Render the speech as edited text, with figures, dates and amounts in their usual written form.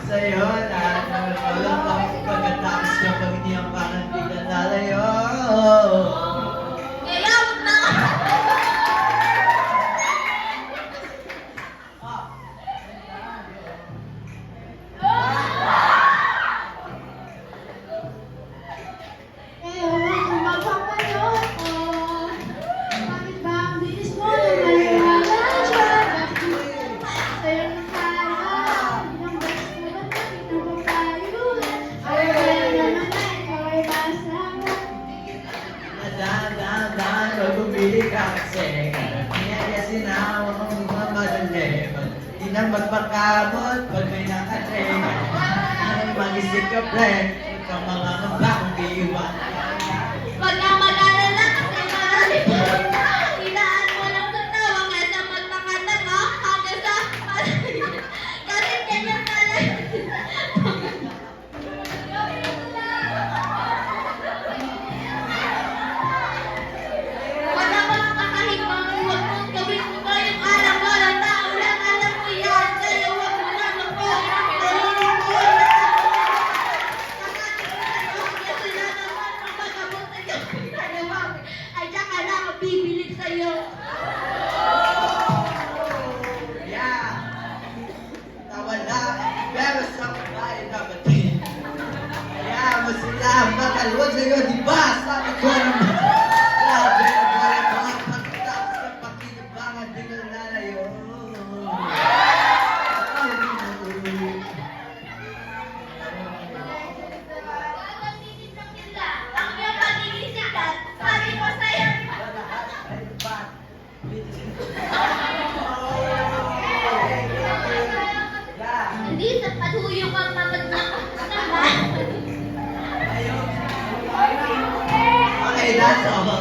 sa'yo na walang pagkatapos ng pag hindi ang pangan di ka lalayo. Kaya wag na ka. Ewan kung mapapanood ko. Bakit ba ang bilis mo na maniwala siya? Sa'yo ng harap, ilang beses ko na nakita mo tayo. Ay, kaya naman na ikaw ay masama. Dahan-dahan, magpumili ka kasi kaya sinawa kong mga madali. Di na magpakamot pag may nakatrema. Mag-isip ka, pre, kung mga magpakong iiwan. Wag na mag-alala kasi marami pa rin na. Hinaan mo lang sa tawa kaysa magpakanta mo hanggang sa kasi ganyan pala. Wala bang kakahibang huwag mong gawin mo ba yung alam mo ng tao lang alam mo yan. Kaya huwag mo na magpahirap. Ay, tsaka lang ang bibilib sa'yo. Yeah! Nawala, pero sa babae dapat din. Kaya mo sila makalwag sa'yo, di ba? Sabi ko naman. Grabe, wala mga pagkatapos ng pakinabangan, di ka lalayo. Ang iyong pag-iisipan, sabi ko sa'yo. Hindi sa patuyo kang mapagnakas naman. Okay, that's all.